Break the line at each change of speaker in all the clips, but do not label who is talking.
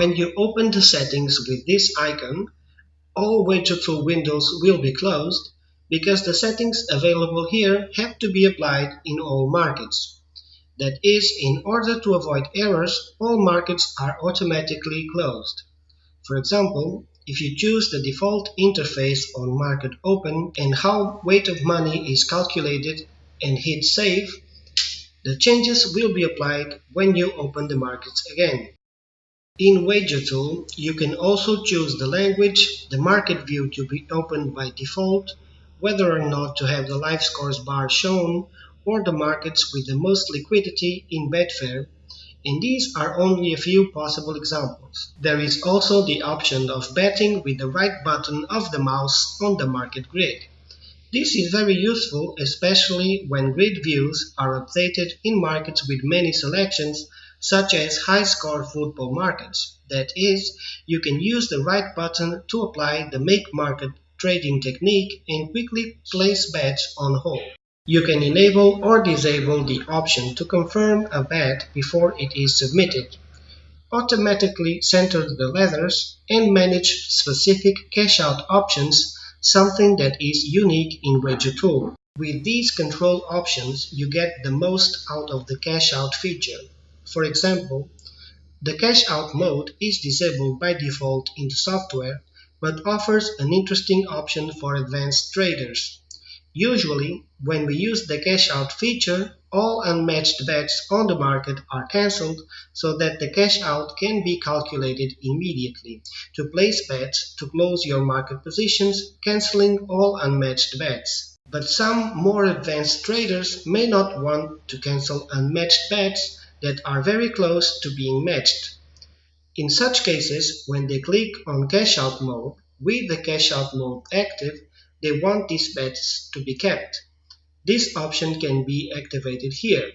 When you open the settings with this icon, all Wagertool windows will be closed because the settings available here have to be applied in all markets. That is, in order to avoid errors, all markets are automatically closed. For example, if you choose the default interface on Market Open and how weight of money is calculated and hit Save, the changes will be applied when you open the markets again. In Wagertool, you can also choose the language, the market view to be opened by default, whether or not to have the live scores bar shown, or the markets with the most liquidity in Betfair, and these are only a few possible examples. There is also the option of betting with the right button of the mouse on the market grid. This is very useful, especially when grid views are updated in markets with many selections, such as high-score football markets. That is, you can use the right button to apply the make market trading technique and quickly place bets on hold. You can enable or disable the option to confirm a bet before it is submitted, automatically center the letters, and manage specific cash-out options, something that is unique in Wagertool. With these control options, you get the most out of the cash-out feature. For example, the cash-out mode is disabled by default in the software, but offers an interesting option for advanced traders. Usually, when we use the cash-out feature, all unmatched bets on the market are cancelled so that the cash-out can be calculated immediately. To place bets, to close your market positions, cancelling all unmatched bets. But some more advanced traders may not want to cancel unmatched bets that are very close to being matched. In such cases, when they click on cash-out mode, with the cash-out mode active, they want these bets to be kept. This option can be activated here.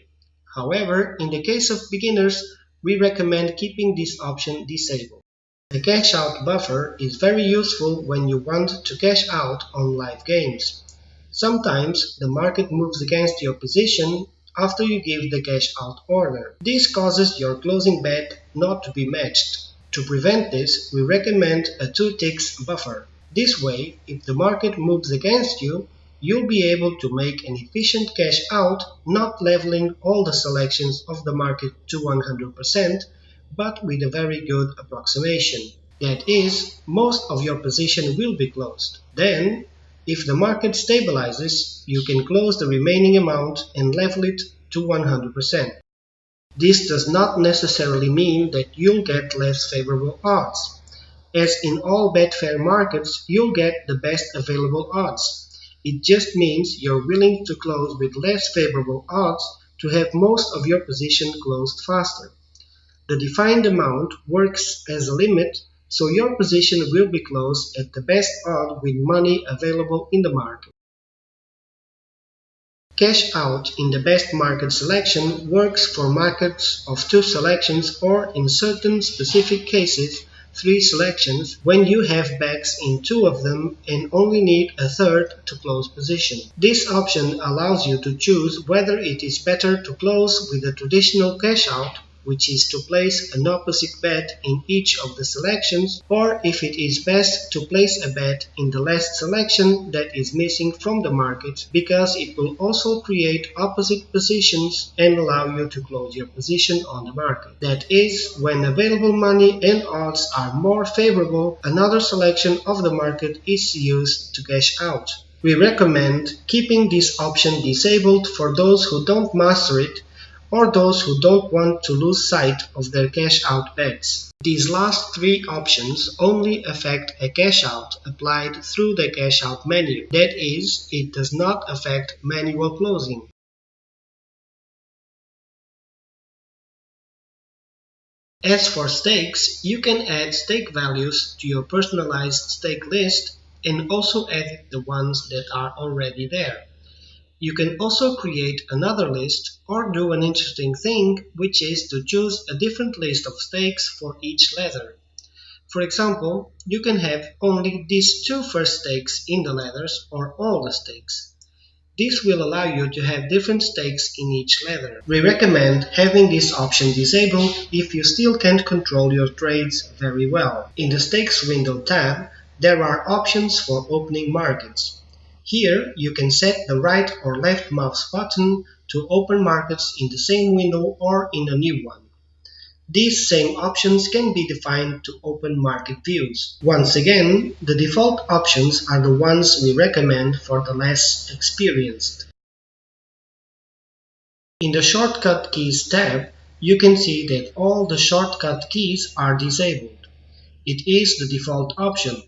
However, in the case of beginners, we recommend keeping this option disabled. The cash-out buffer is very useful when you want to cash out on live games. Sometimes the market moves against your position after you give the cash-out order. This causes your closing bet not to be matched. To prevent this, we recommend a 2 ticks buffer. This way, if the market moves against you, you'll be able to make an efficient cash out, not leveling all the selections of the market to 100%, but with a very good approximation. That is, most of your position will be closed. Then, if the market stabilizes, you can close the remaining amount and level it to 100%. This does not necessarily mean that you'll get less favorable odds. As in all Betfair markets, you'll get the best available odds. It just means you're willing to close with less favorable odds to have most of your position closed faster. The defined amount works as a limit, so your position will be closed at the best odd with money available in the market. Cash out in the best market selection works for markets of 2 selections or, in certain specific cases, 3 selections when you have backs in 2 of them and only need a third to close position. This option allows you to choose whether it is better to close with a traditional cash out, which is to place an opposite bet in each of the selections, or if it is best to place a bet in the last selection that is missing from the market, because it will also create opposite positions and allow you to close your position on the market. That is, when available money and odds are more favorable, another selection of the market is used to cash out. We recommend keeping this option disabled for those who don't master it, or those who don't want to lose sight of their cash-out bets. These last 3 options only affect a cash-out applied through the cash-out menu. That is, it does not affect manual closing. As for stakes, you can add stake values to your personalized stake list and also edit the ones that are already there. You can also create another list or do an interesting thing, which is to choose a different list of stakes for each ladder. For example, you can have only these 2 first stakes in the ladders or all the stakes. This will allow you to have different stakes in each ladder. We recommend having this option disabled if you still can't control your trades very well. In the Stakes Window tab, there are options for opening markets. Here, you can set the right or left mouse button to open markets in the same window or in a new one. These same options can be defined to open market views. Once again, the default options are the ones we recommend for the less experienced. In the Shortcut Keys tab, you can see that all the shortcut keys are disabled. It is the default option.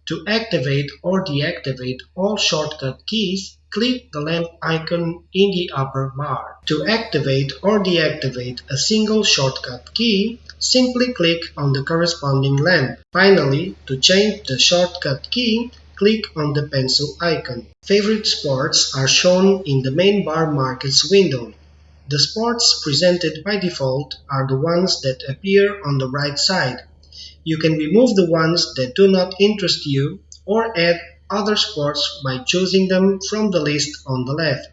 To activate or deactivate all shortcut keys, click the lamp icon in the upper bar. To activate or deactivate a single shortcut key, simply click on the corresponding lamp. Finally, to change the shortcut key, click on the pencil icon. Favorite sports are shown in the main bar markets window. The sports presented by default are the ones that appear on the right side. You can remove the ones that do not interest you or add other sports by choosing them from the list on the left.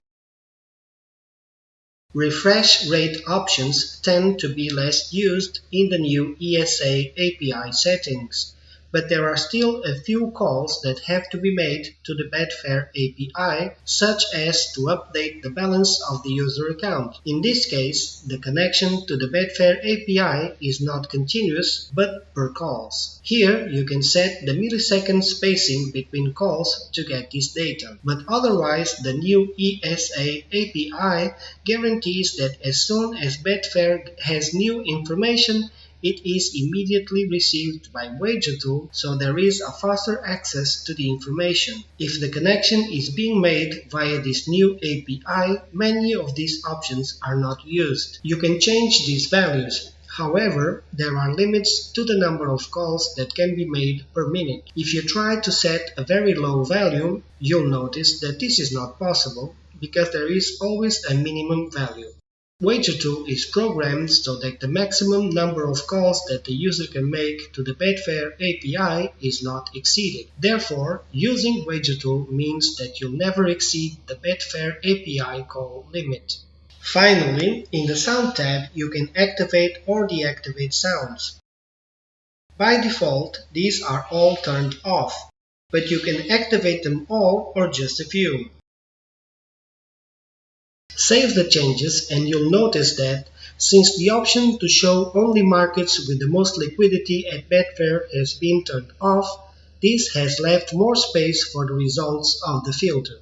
Refresh rate options tend to be less used in the new ESA API settings, but there are still a few calls that have to be made to the Betfair API, such as to update the balance of the user account. In this case, the connection to the Betfair API is not continuous, but per calls. Here, you can set the millisecond spacing between calls to get this data, but otherwise the new ESA API guarantees that as soon as Betfair has new information, it is immediately received by Wagertool, so there is a faster access to the information. If the connection is being made via this new API, many of these options are not used. You can change these values. However, there are limits to the number of calls that can be made per minute. If you try to set a very low value, you'll notice that this is not possible because there is always a minimum value. Wagertool is programmed so that the maximum number of calls that the user can make to the Betfair API is not exceeded. Therefore, using Wagertool means that you'll never exceed the Betfair API call limit. Finally, in the Sound tab, you can activate or deactivate sounds. By default, these are all turned off, but you can activate them all or just a few. Save the changes and you'll notice that since the option to show only markets with the most liquidity at Betfair has been turned off, this has left more space for the results of the filter.